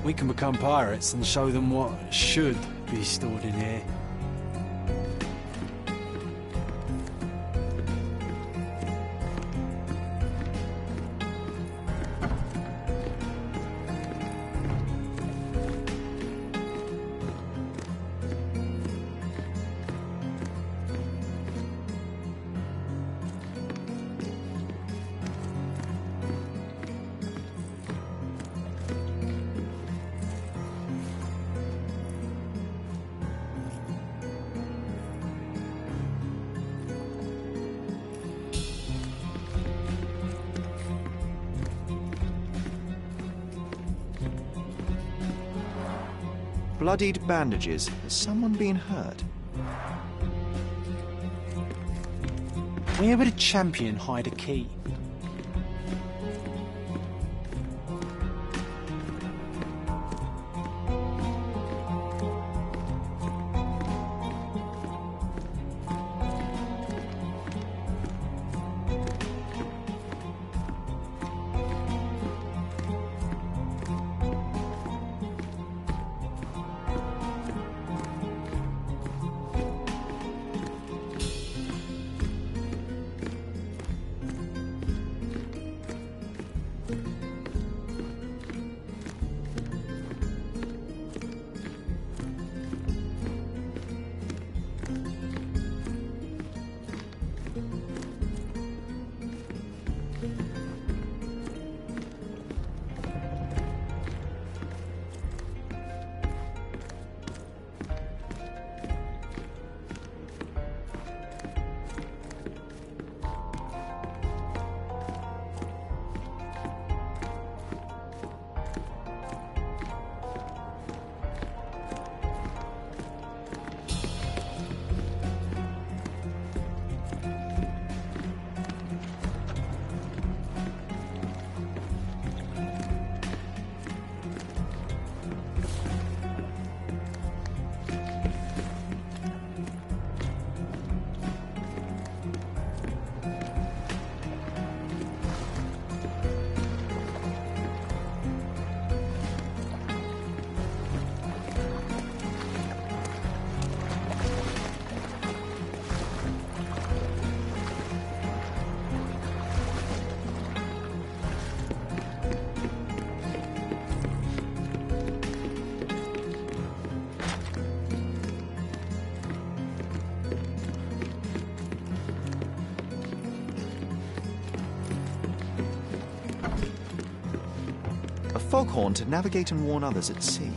We can become pirates and show them what should be stored in here. Bloodied bandages. Has someone been hurt? Where would a champion hide a key? Foghorn to navigate and warn others at sea.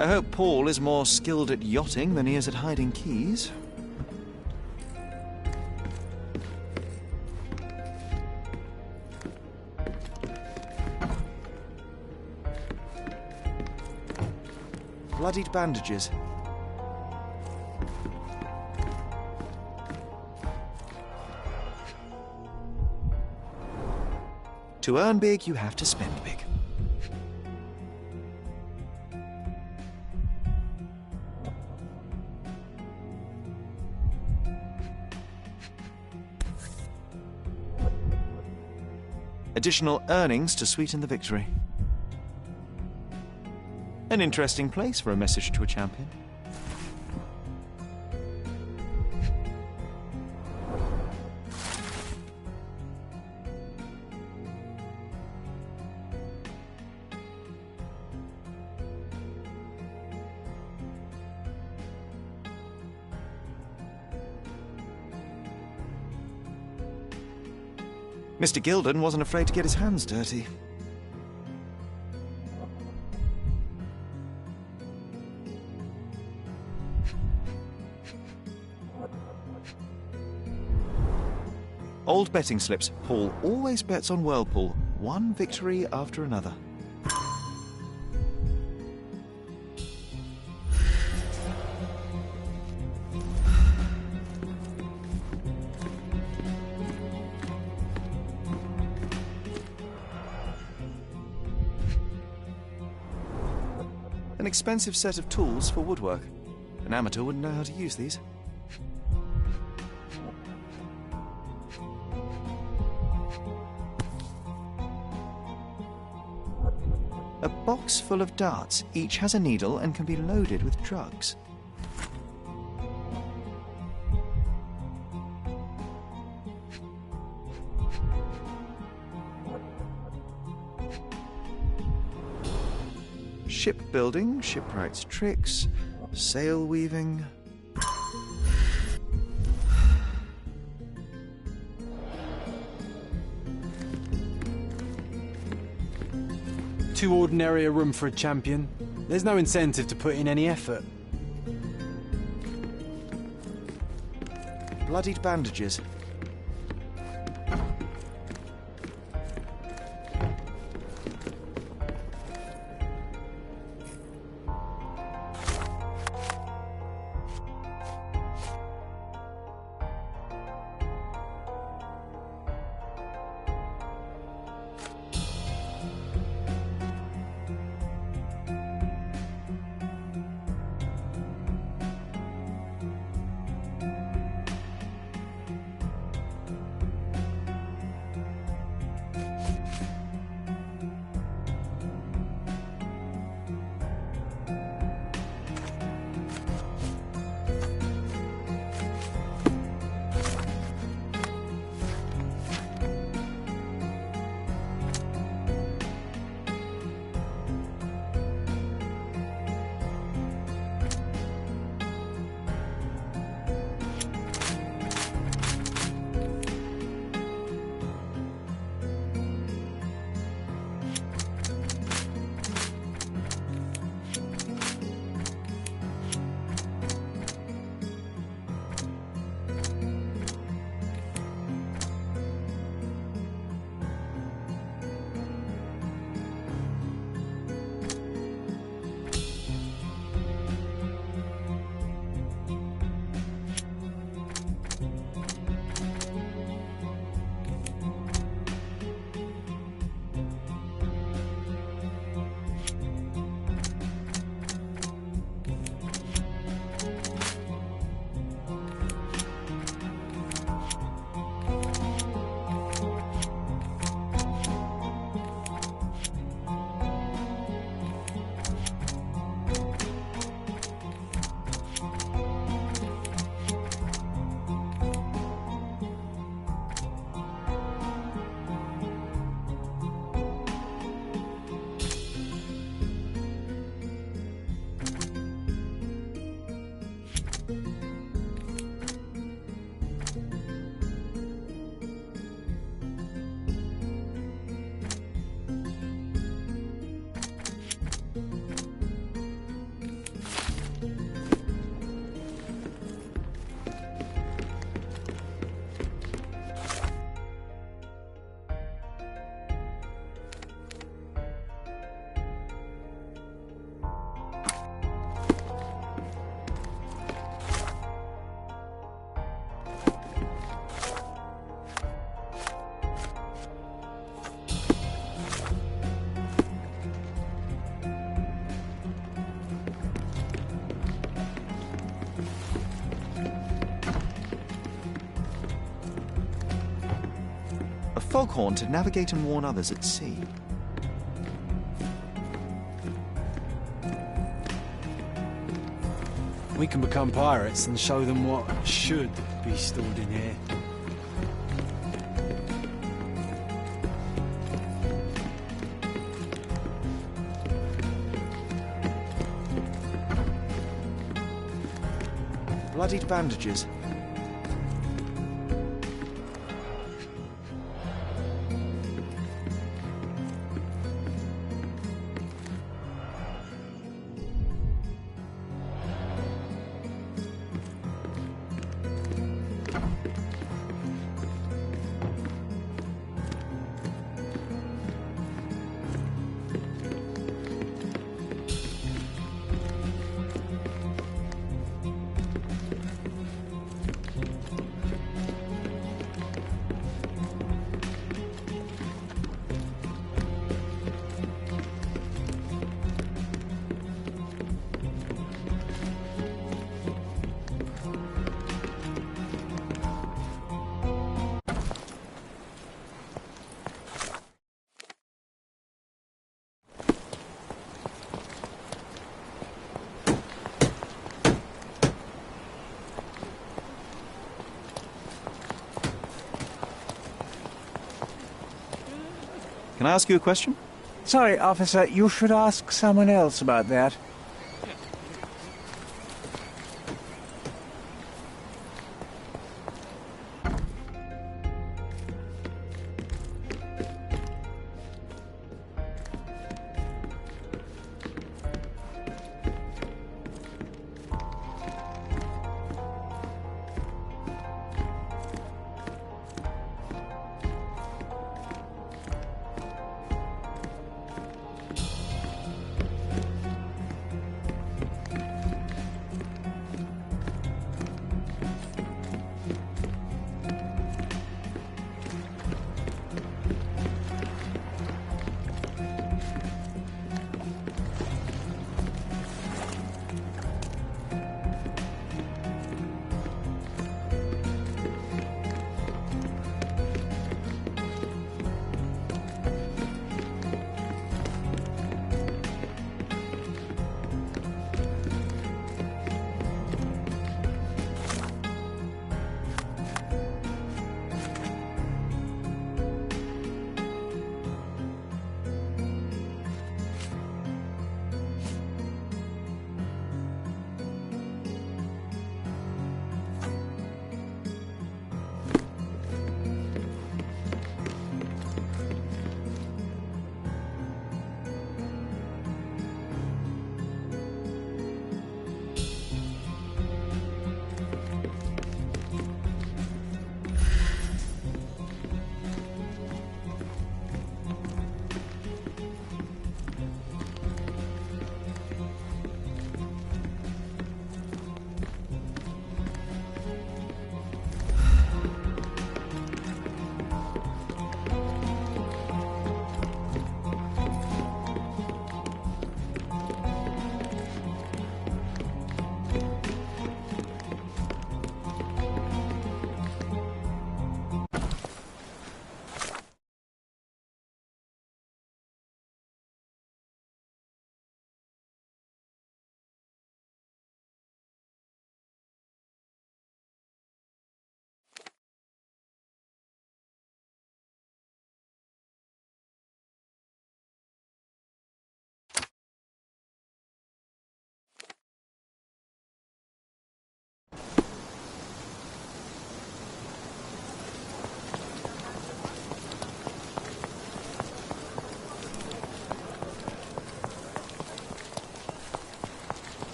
I hope Paul is more skilled at yachting than he is at hiding keys. Bloodied bandages. To earn big, you have to spend big. Additional earnings to sweeten the victory. An interesting place for a message to a champion. Mr. Gilden wasn't afraid to get his hands dirty. Old betting slips. Paul always bets on Whirlpool. One victory after another. An expensive set of tools for woodwork. An amateur wouldn't know how to use these. A box full of darts. Each has a needle and can be loaded with drugs. Shipbuilding, shipwright's tricks, sail weaving. Too ordinary a room for a champion. There's no incentive to put in any effort. Bloodied bandages. foghorn to navigate and warn others at sea. We can become pirates and show them what should be stored in here. Bloodied bandages. Can I ask you a question? Sorry, officer, you should ask someone else about that.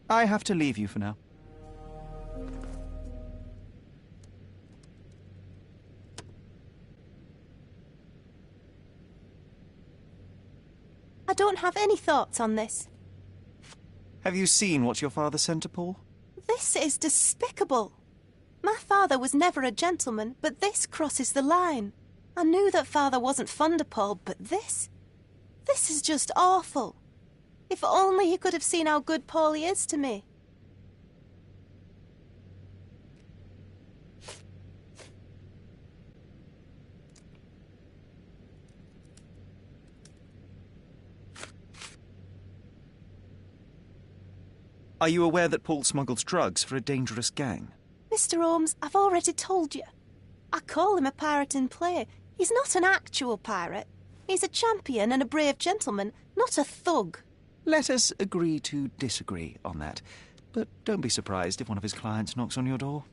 I have to leave you for now. I don't have any thoughts on this. Have you seen what your father sent to Paul? This is despicable. My father was never a gentleman, but this crosses the line. I knew that father wasn't fond of Paul, but this is just awful. If only he could have seen how good Paulie is to me. Are you aware that Paul smuggles drugs for a dangerous gang? Mr. Holmes, I've already told you. I call him a pirate in play. He's not an actual pirate. He's a champion and a brave gentleman, not a thug. Let us agree to disagree on that. But don't be surprised if one of his clients knocks on your door.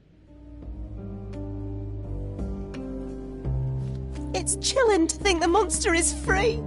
It's chilling to think the monster is free.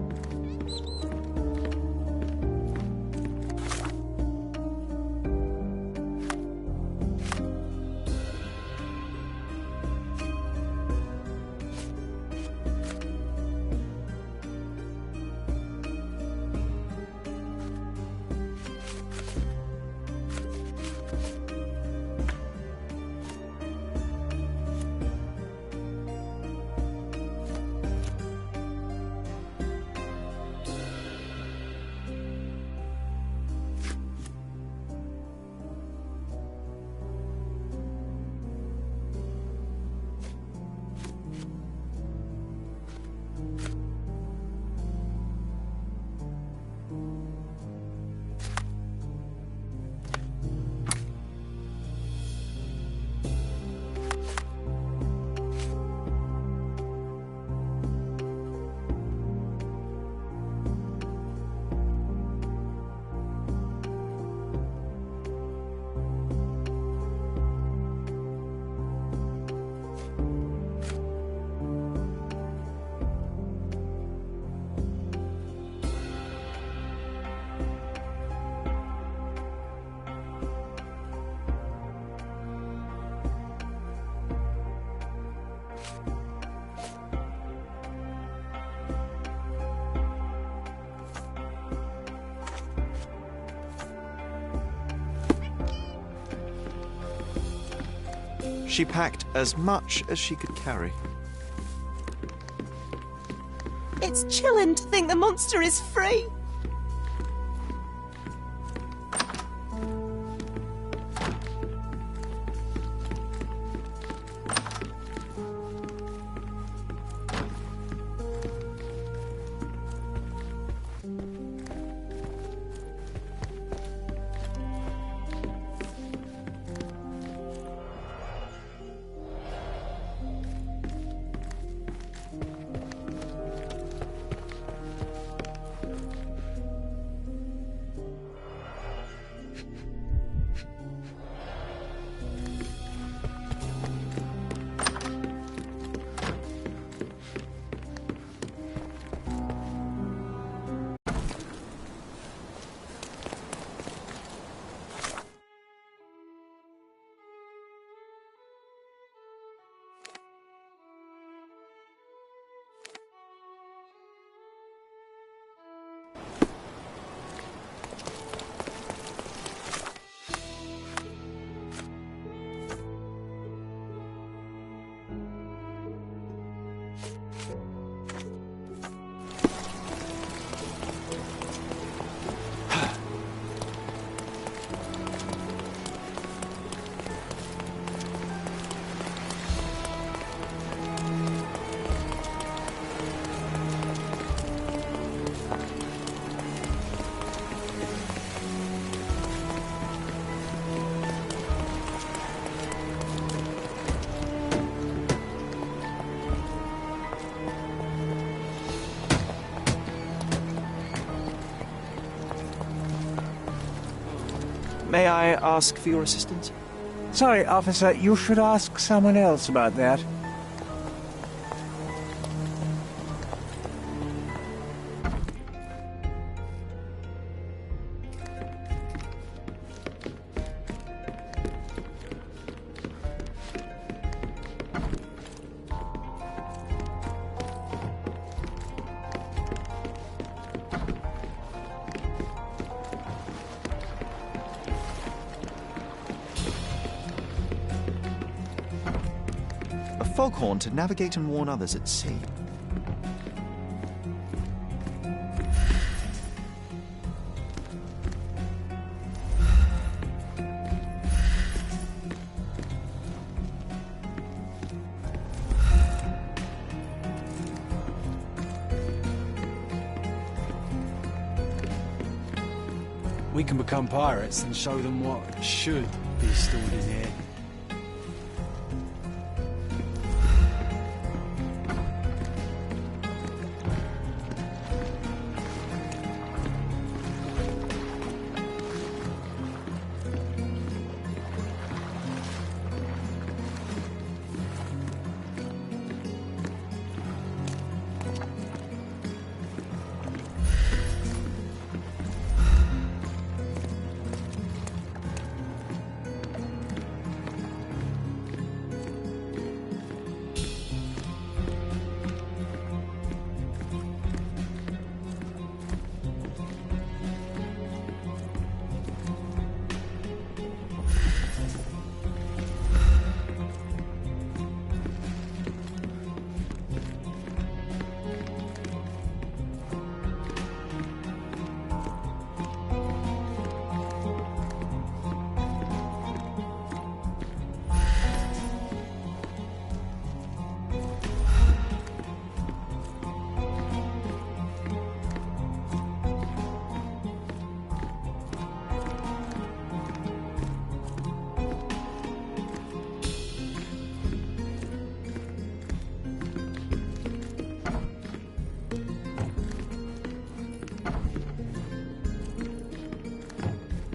She packed as much as she could carry. It's chilling to think the monster is free. May I ask for your assistance? Sorry, officer, you should ask someone else about that. foghorn to navigate and warn others at sea. We can become pirates and show them what should be stored in here.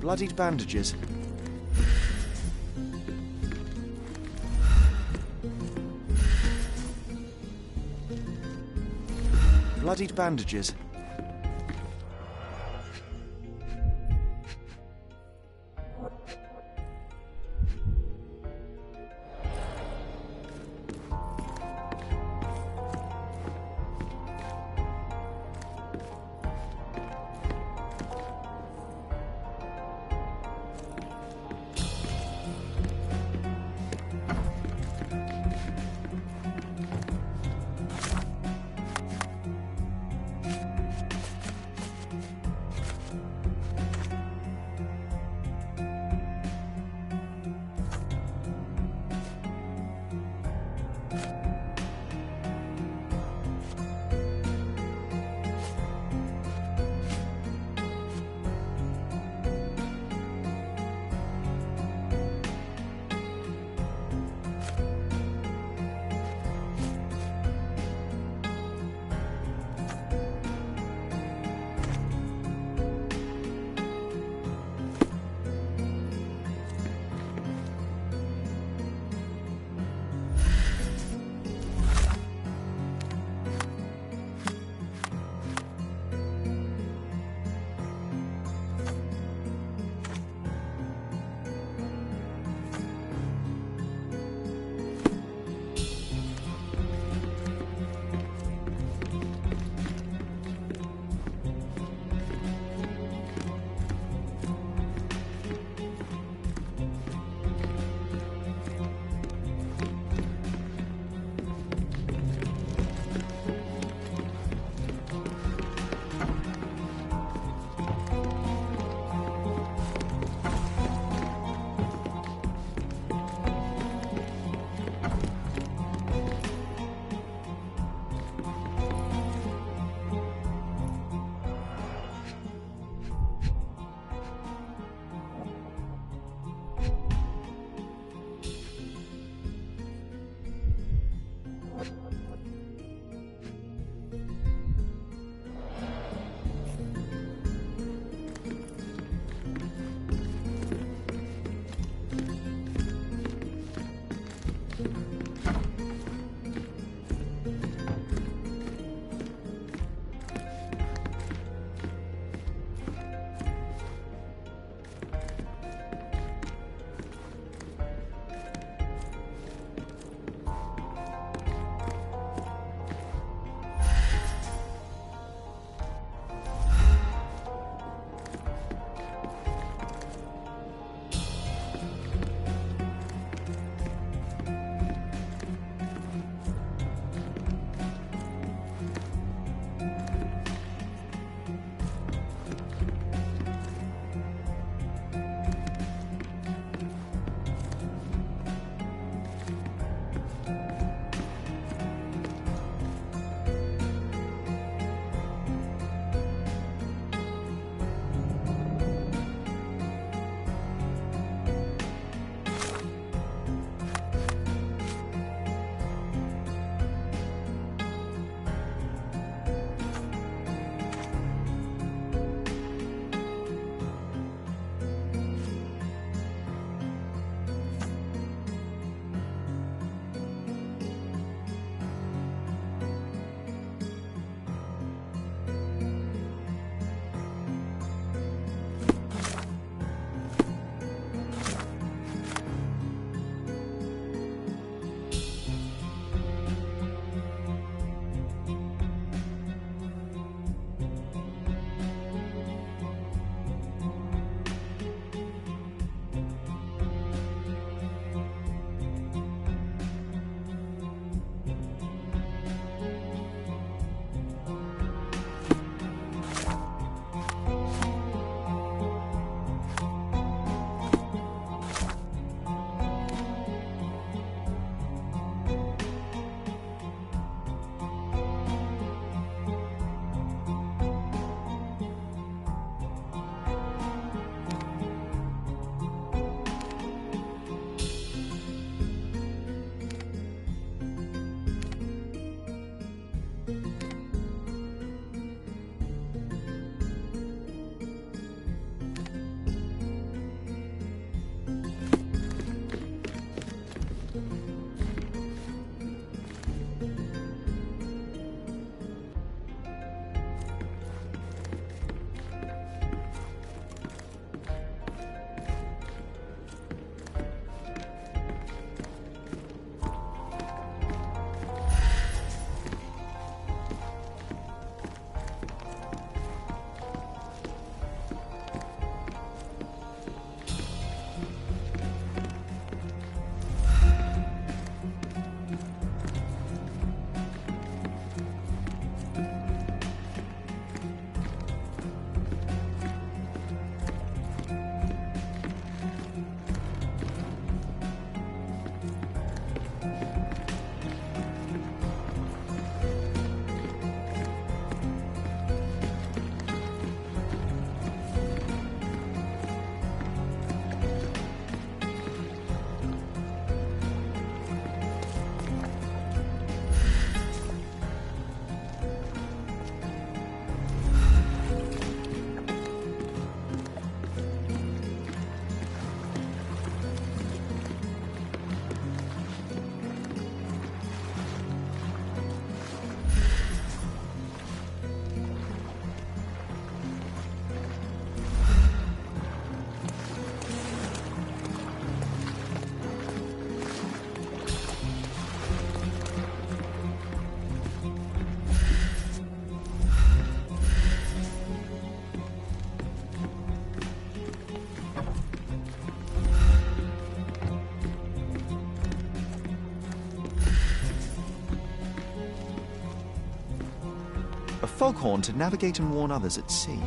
Bloodied bandages. Bloodied bandages. foghorn to navigate and warn others at sea.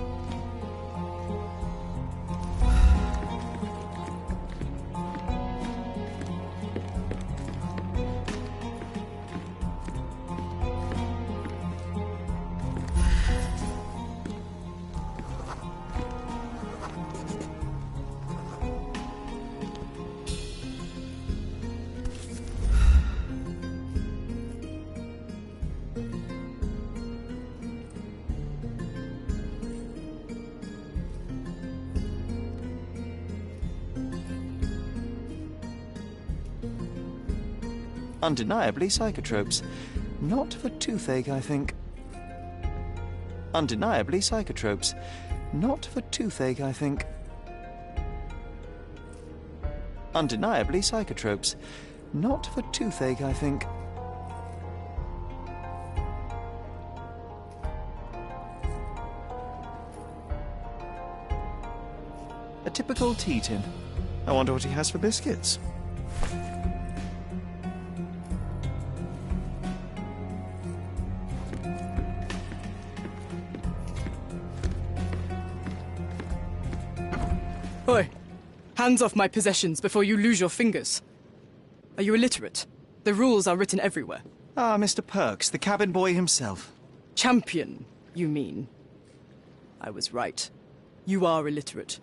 Undeniably psychotropes. Not for toothache, I think. Undeniably psychotropes. Not for toothache, I think. Undeniably psychotropes. Not for toothache, I think. A typical tea tin. I wonder what he has for biscuits. Oi! Hands off my possessions before you lose your fingers. Are you illiterate? The rules are written everywhere. Ah, Mr. Perks, the cabin boy himself. Champion, you mean? I was right. You are illiterate.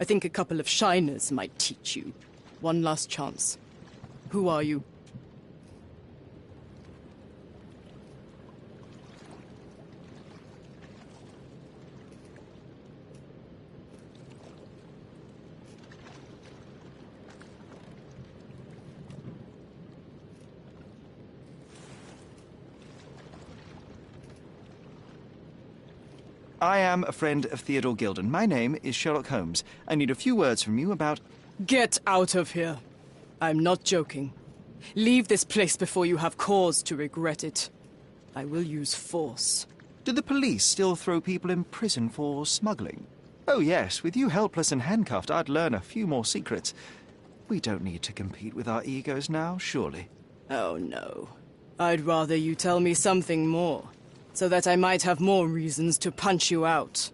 I think a couple of shiners might teach you. One last chance. Who are you? I am a friend of Theodore Gilden. My name is Sherlock Holmes. I need a few words from you about... Get out of here. I'm not joking. Leave this place before you have cause to regret it. I will use force. Do the police still throw people in prison for smuggling? Oh yes, with you helpless and handcuffed, I'd learn a few more secrets. We don't need to compete with our egos now, surely. Oh no. I'd rather you tell me something more, so that I might have more reasons to punch you out.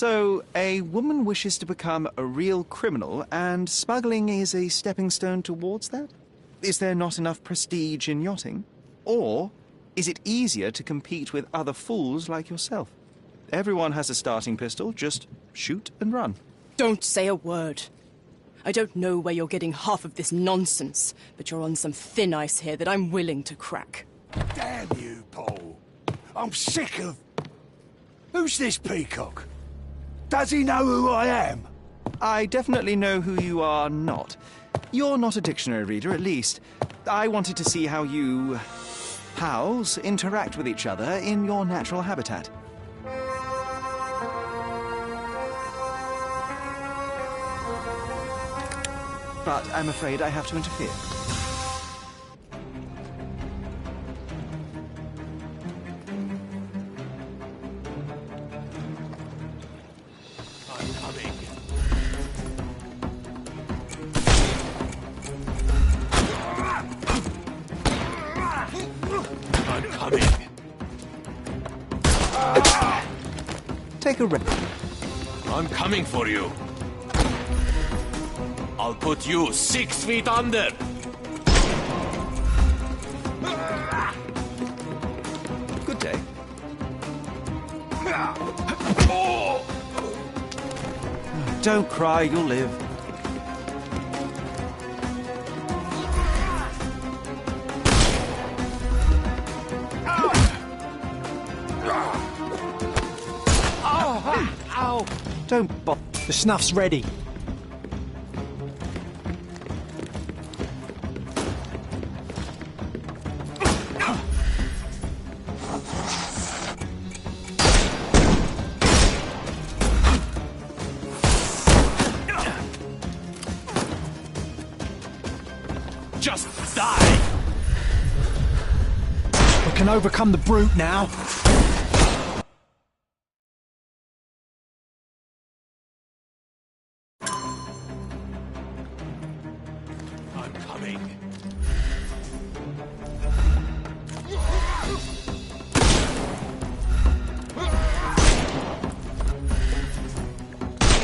So, a woman wishes to become a real criminal, and smuggling is a stepping stone towards that? Is there not enough prestige in yachting? Or is it easier to compete with other fools like yourself? Everyone has a starting pistol, just shoot and run. Don't say a word. I don't know where you're getting half of this nonsense, but you're on some thin ice here that I'm willing to crack. Damn you, Paul. I'm sick of... Who's this peacock? Does he know who I am? I definitely know who you are not. You're not a dictionary reader, at least. I wanted to see how you... pals interact with each other in your natural habitat. But I'm afraid I have to interfere. I'm coming. I'm coming. Take a rest. I'm coming for you. I'll put you 6 feet under. Good day. Don't cry, you'll live. Ow! Don't bother. The snuff's ready. Just die! We can overcome the brute now. I'm coming.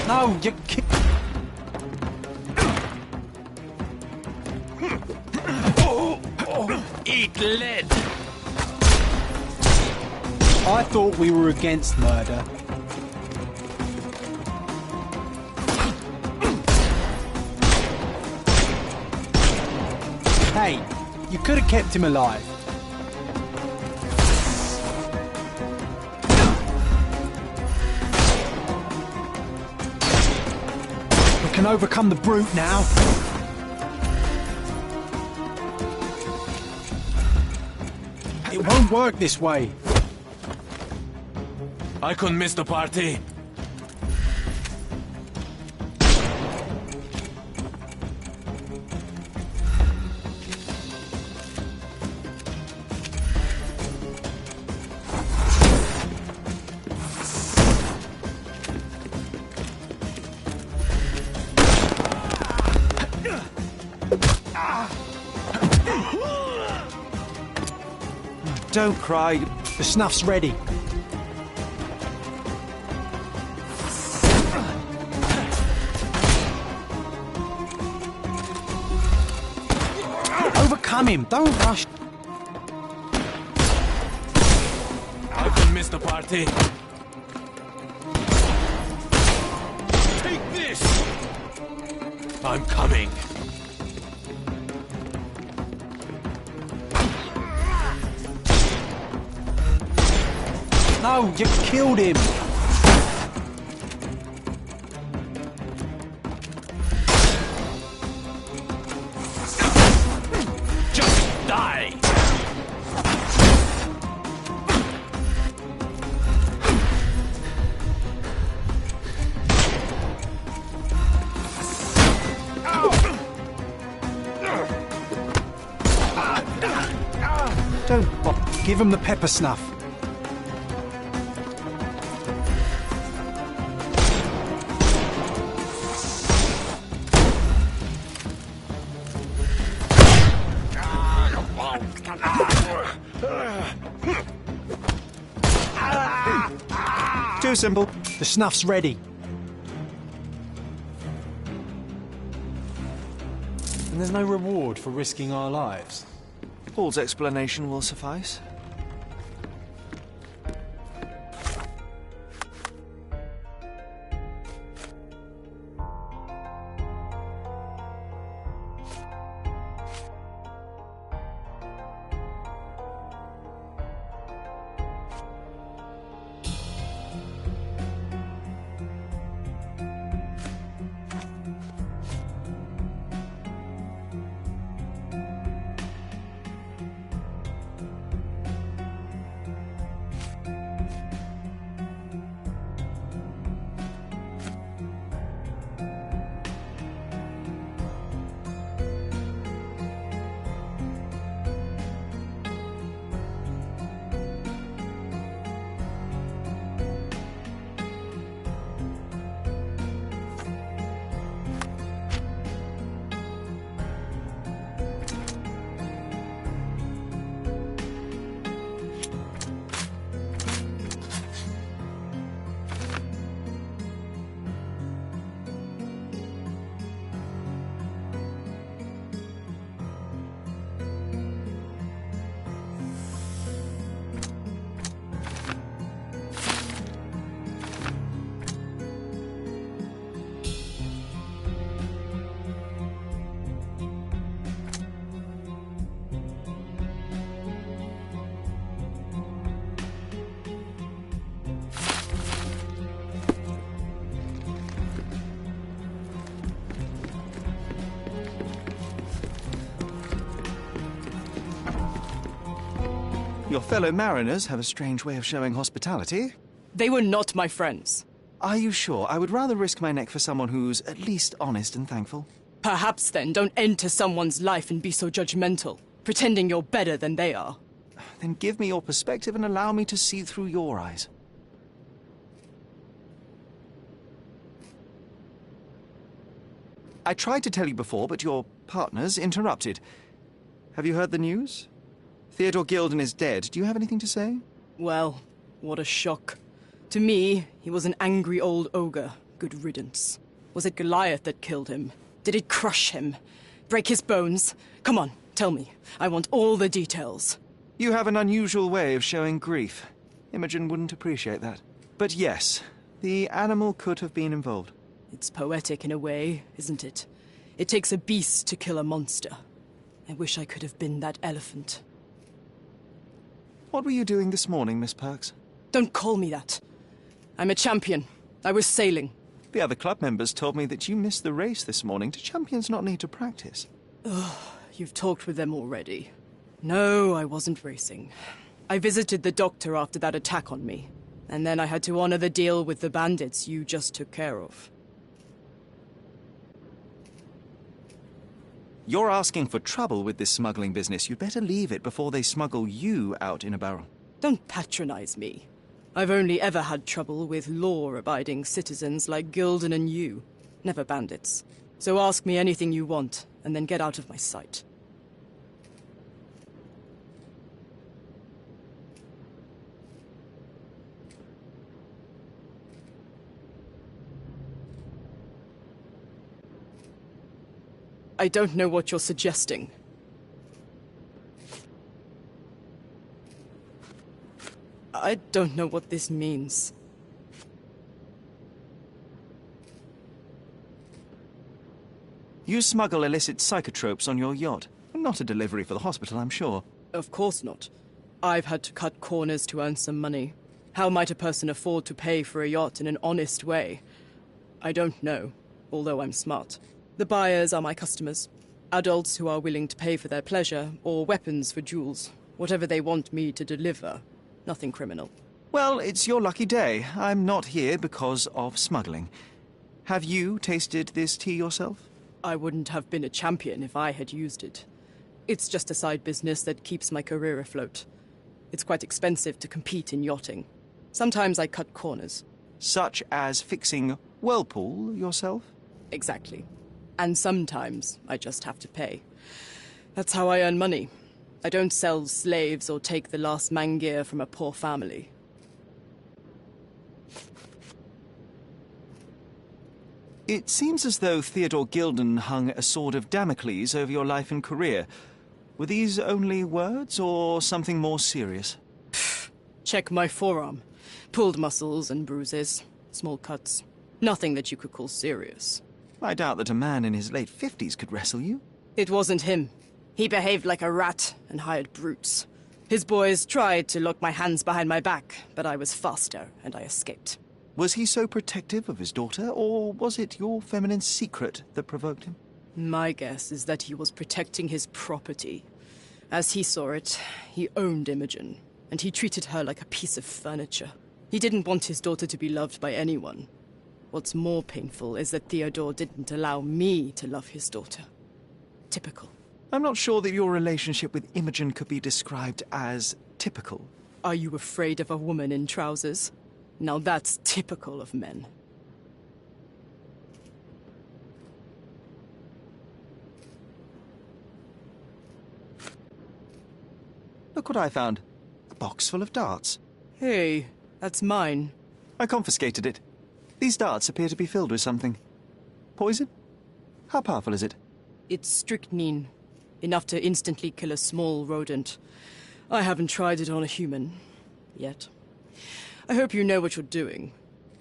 No, you Eat lead! I thought we were against murder. Hey, you could have kept him alive. We can overcome the brute now. It won't work this way. I couldn't miss the party. Don't cry. The snuff's ready. Overcome him. Don't rush. I couldn't miss the party. Take this! I'm coming. No, you killed him. Just die! Don't bother. Give him the pepper snuff. Too simple. The snuff's ready. And there's no reward for risking our lives. Paul's explanation will suffice. Your fellow mariners have a strange way of showing hospitality. They were not my friends. Are you sure? I would rather risk my neck for someone who's at least honest and thankful. Perhaps then don't enter someone's life and be so judgmental, pretending you're better than they are. Then give me your perspective and allow me to see through your eyes. I tried to tell you before, but your partners interrupted. Have you heard the news? Theodore Gilden is dead. Do you have anything to say? Well, what a shock. To me, he was an angry old ogre. Good riddance. Was it Goliath that killed him? Did it crush him? Break his bones? Come on, tell me. I want all the details. You have an unusual way of showing grief. Imogen wouldn't appreciate that. But yes, the animal could have been involved. It's poetic in a way, isn't it? It takes a beast to kill a monster. I wish I could have been that elephant. What were you doing this morning, Miss Perks? Don't call me that. I'm a champion. I was sailing. The other club members told me that you missed the race this morning. Do champions not need to practice? You've talked with them already. No, I wasn't racing. I visited the doctor after that attack on me. And then I had to honor the deal with the bandits you just took care of. You're asking for trouble with this smuggling business. You'd better leave it before they smuggle you out in a barrel. Don't patronize me. I've only ever had trouble with law-abiding citizens like Gilden and you, never bandits. So ask me anything you want, and then get out of my sight. I don't know what you're suggesting. I don't know what this means. You smuggle illicit psychotropes on your yacht. Not a delivery for the hospital, I'm sure. Of course not. I've had to cut corners to earn some money. How might a person afford to pay for a yacht in an honest way? I don't know, although I'm smart. The buyers are my customers. Adults who are willing to pay for their pleasure, or weapons for jewels. Whatever they want me to deliver. Nothing criminal. Well, it's your lucky day. I'm not here because of smuggling. Have you tasted this tea yourself? I wouldn't have been a champion if I had used it. It's just a side business that keeps my career afloat. It's quite expensive to compete in yachting. Sometimes I cut corners. Such as fixing whirlpool yourself? Exactly. And sometimes I just have to pay. That's how I earn money. I don't sell slaves or take the last mangear from a poor family. It seems as though Theodore Gilden hung a sword of Damocles over your life and career. Were these only words, or something more serious? Check my forearm. Pulled muscles and bruises. Small cuts. Nothing that you could call serious. I doubt that a man in his late 50s could wrestle you. It wasn't him. He behaved like a rat and hired brutes. His boys tried to lock my hands behind my back, but I was faster and I escaped. Was he so protective of his daughter, or was it your feminine secret that provoked him? My guess is that he was protecting his property. As he saw it, he owned Imogen, and he treated her like a piece of furniture. He didn't want his daughter to be loved by anyone. What's more painful is that Theodore didn't allow me to love his daughter. Typical. I'm not sure that your relationship with Imogen could be described as typical. Are you afraid of a woman in trousers? Now that's typical of men. Look what I found. A box full of darts. Hey, that's mine. I confiscated it. These darts appear to be filled with something. Poison? How powerful is it? It's strychnine. Enough to instantly kill a small rodent. I haven't tried it on a human. Yet. I hope you know what you're doing.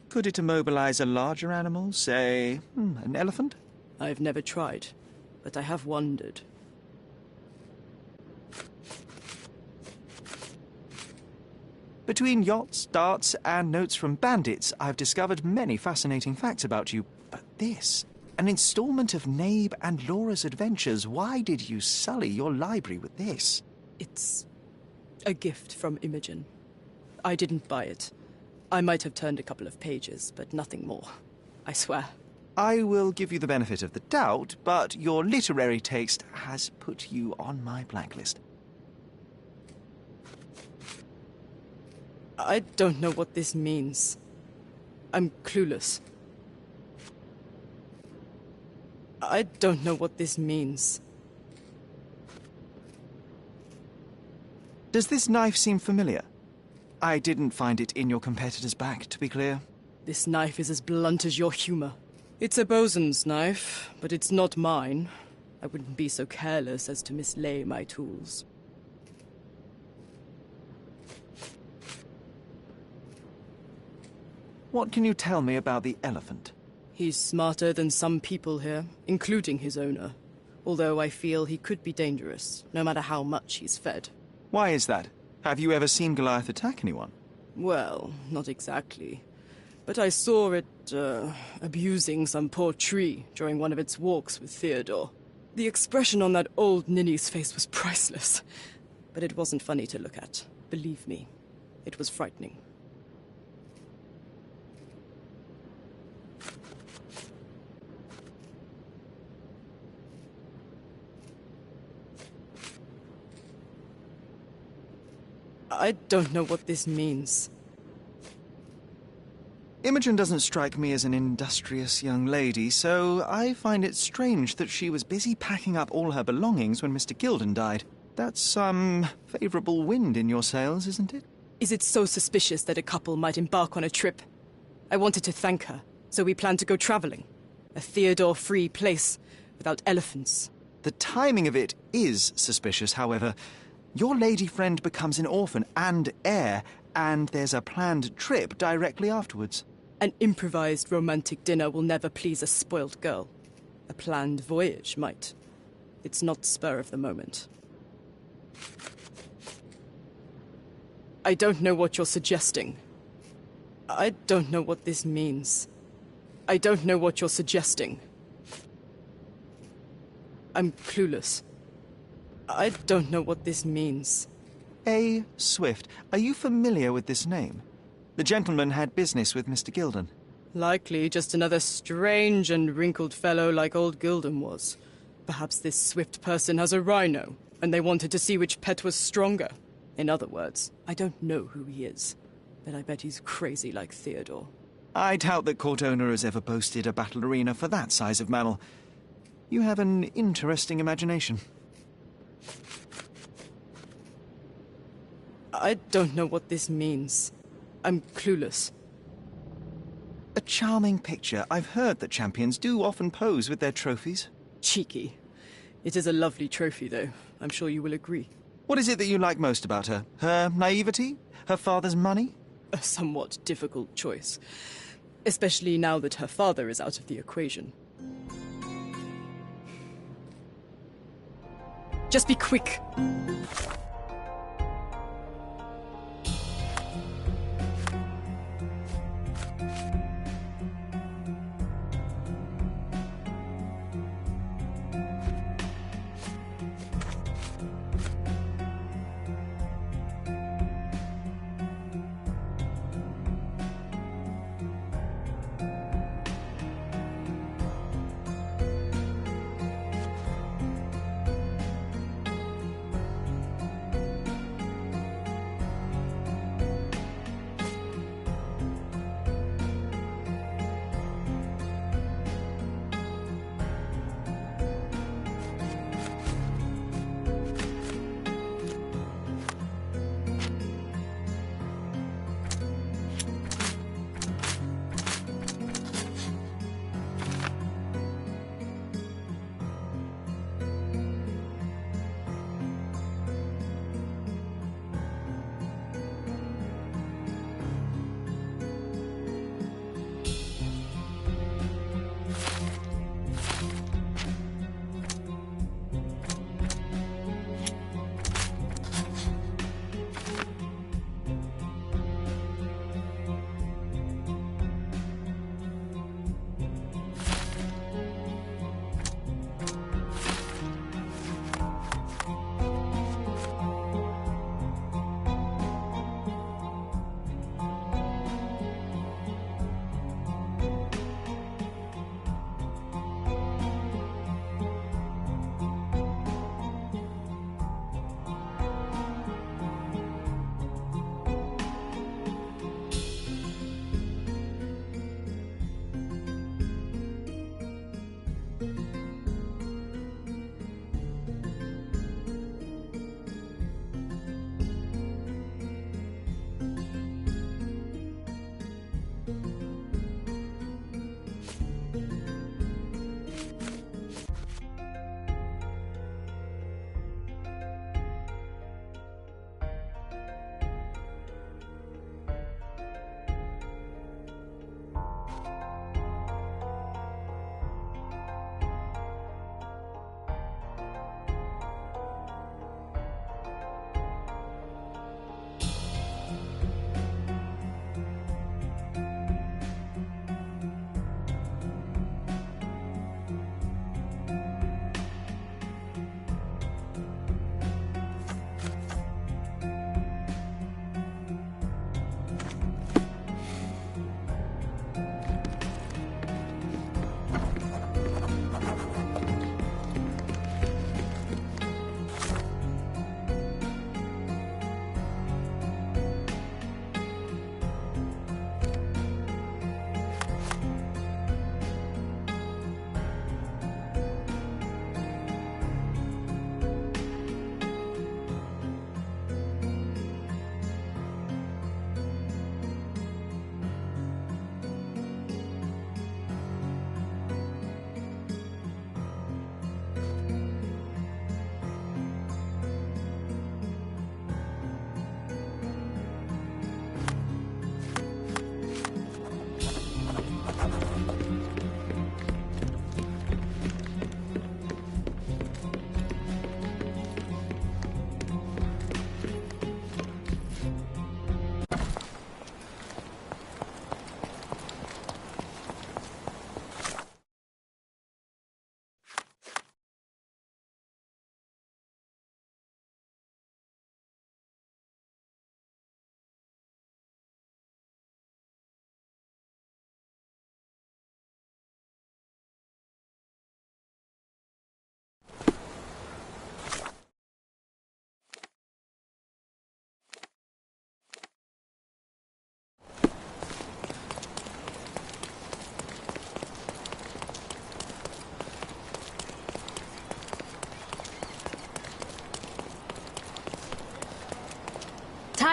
Could it immobilize a larger animal, say, an elephant? I've never tried, but I have wondered. Between yachts, darts, and notes from bandits, I've discovered many fascinating facts about you. But this, an installment of Nabe and Laura's adventures. Why did you sully your library with this? It's a gift from Imogen. I didn't buy it. I might have turned a couple of pages, but nothing more. I swear. I will give you the benefit of the doubt, but your literary taste has put you on my blacklist. I don't know what this means. I'm clueless. I don't know what this means. Does this knife seem familiar? I didn't find it in your competitor's back, to be clear. This knife is as blunt as your humor. It's a bosun's knife, but it's not mine. I wouldn't be so careless as to mislay my tools. What can you tell me about the elephant? He's smarter than some people here, including his owner. Although I feel he could be dangerous, no matter how much he's fed. Why is that? Have you ever seen Goliath attack anyone? Well, not exactly. But I saw it, abusing some poor tree during one of its walks with Theodore. The expression on that old ninny's face was priceless. But it wasn't funny to look at. Believe me, it was frightening. I don't know what this means. Imogen doesn't strike me as an industrious young lady, so I find it strange that she was busy packing up all her belongings when Mr. Gilden died. That's some favourable wind in your sails, isn't it? Is it so suspicious that a couple might embark on a trip? I wanted to thank her, so we planned to go travelling. A Theodore-free place, without elephants. The timing of it is suspicious, however. Your lady friend becomes an orphan and heir, and there's a planned trip directly afterwards. An improvised romantic dinner will never please a spoilt girl. A planned voyage might. It's not spur of the moment. I don't know what you're suggesting. I don't know what this means. I don't know what you're suggesting. I'm clueless. I don't know what this means. A. Swift. Are you familiar with this name? The gentleman had business with Mr. Gilden. Likely just another strange and wrinkled fellow like old Gilden was. Perhaps this Swift person has a rhino, and they wanted to see which pet was stronger. In other words, I don't know who he is, but I bet he's crazy like Theodore. I doubt that court owner has ever boasted a battle arena for that size of mammal. You have an interesting imagination. I don't know what this means. I'm clueless. A charming picture. I've heard that champions do often pose with their trophies. Cheeky. It is a lovely trophy, though. I'm sure you will agree. What is it that you like most about her? Her naivety? Her father's money? A somewhat difficult choice. Especially now that her father is out of the equation. Just be quick!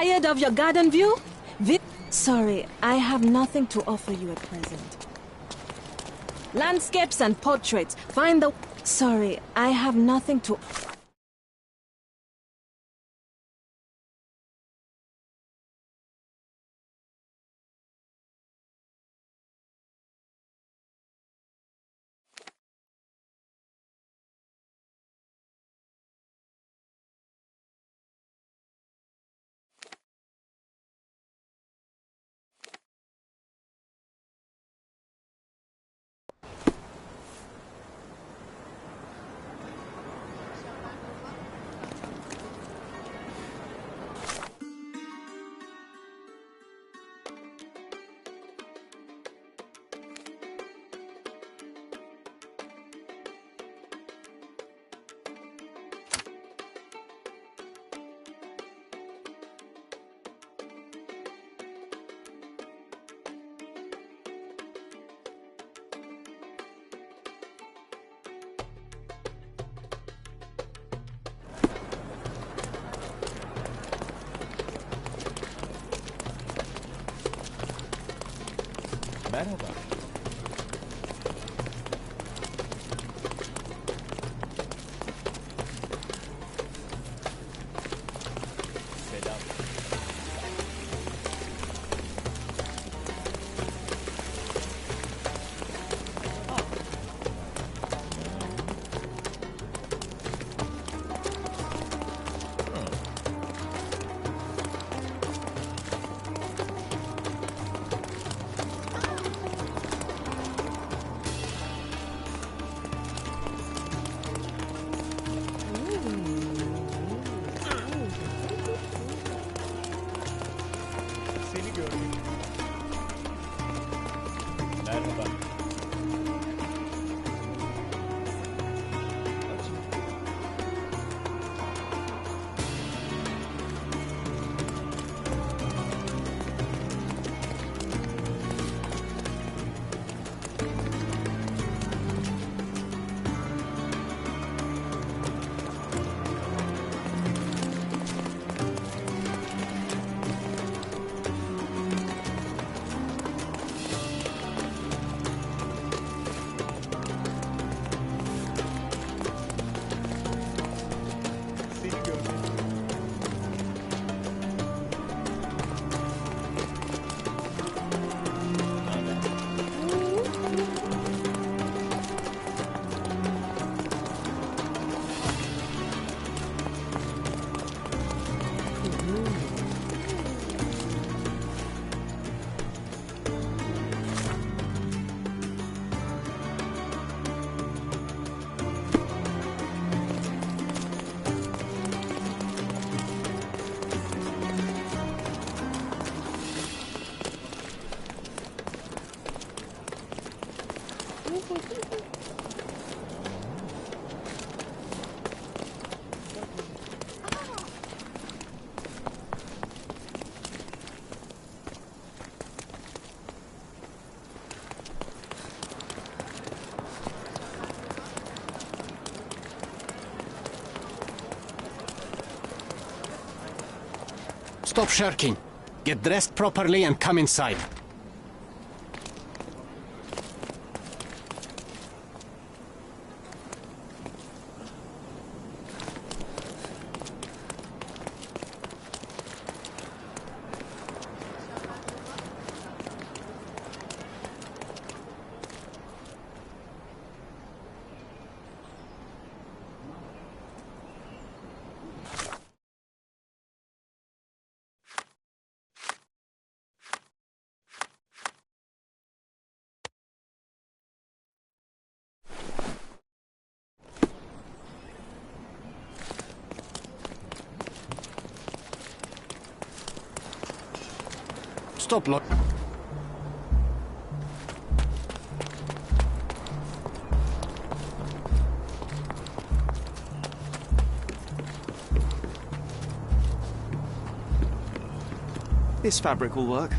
Tired of your garden view? Sorry, I have nothing to offer you at present. Landscapes and portraits. Find the... Sorry, I have nothing to... Merhaba. Selam. Seni gördüm. Merhaba. Seni gördüm. Stop shirking. Get dressed properly and come inside. Stop, look. This fabric will work.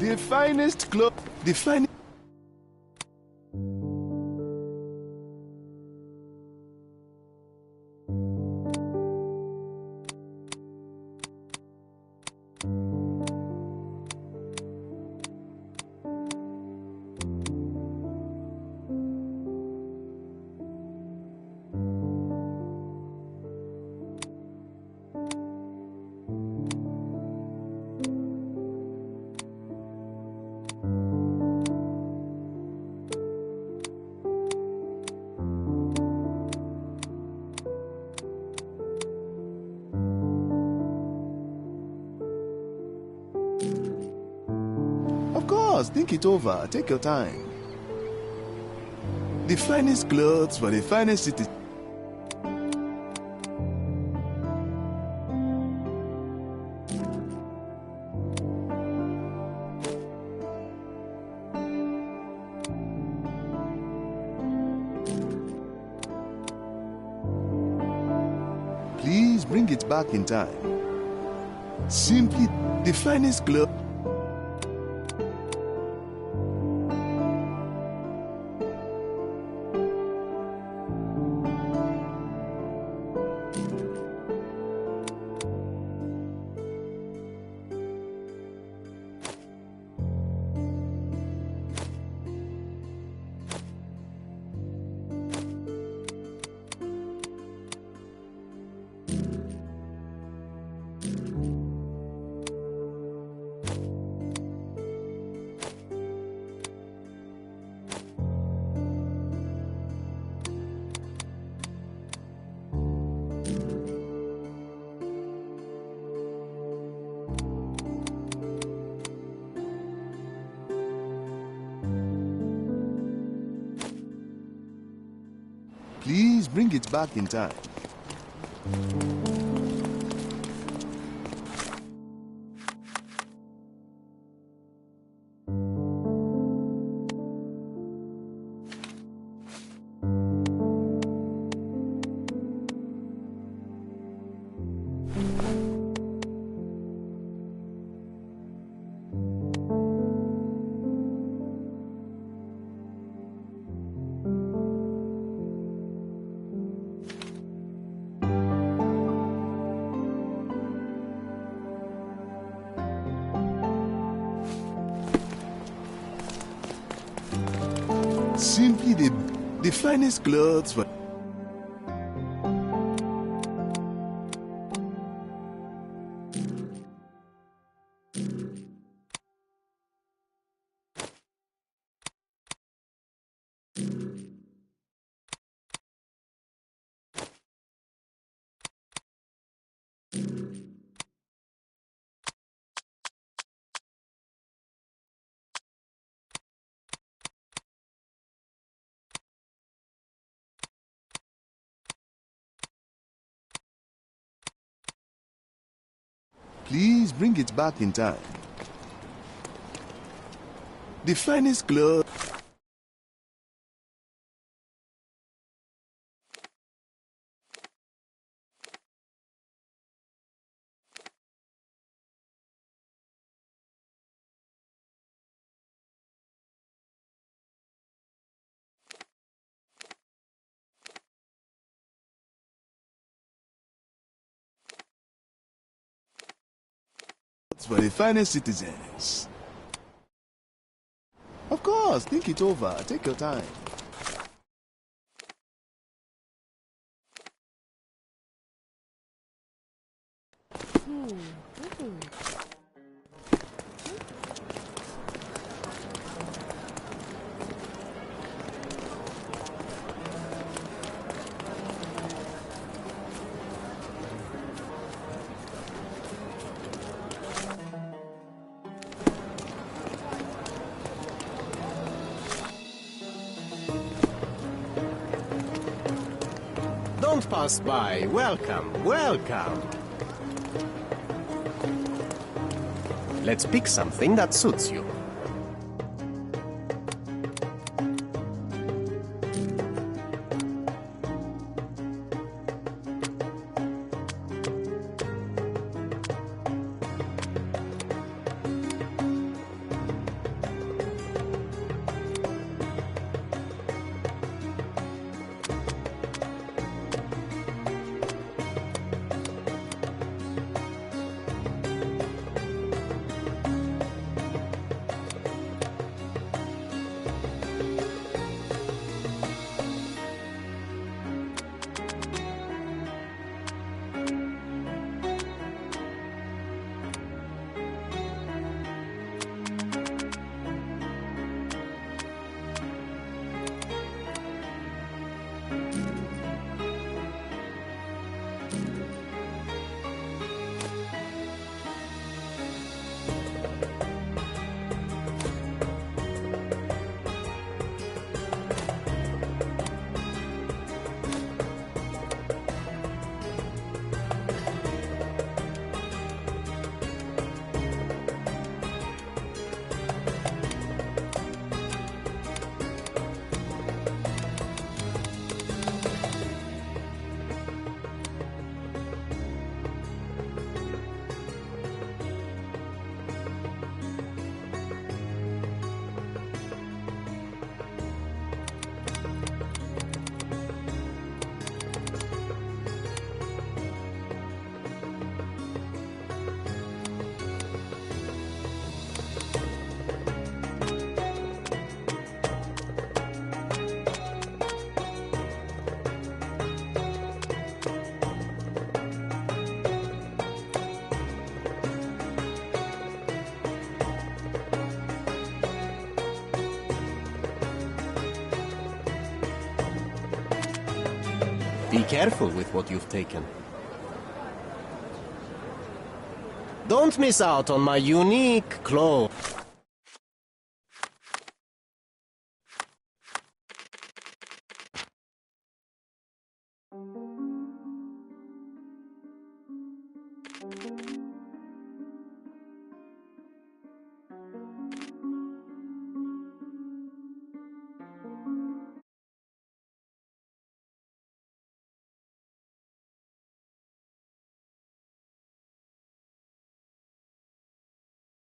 The finest cloth. The finest. Of course, think it over. Take your time. The finest clothes for the finest city. Please bring it back in time. Simply the finest clothes. Please bring it back in time. Simply the finest clothes for. Please bring it back in time. The finest clothes. For the finest citizens. Of course, think it over. Take your time. Don't pass by. Welcome, welcome. Let's pick something that suits you. Be careful with what you've taken. Don't miss out on my unique clothes.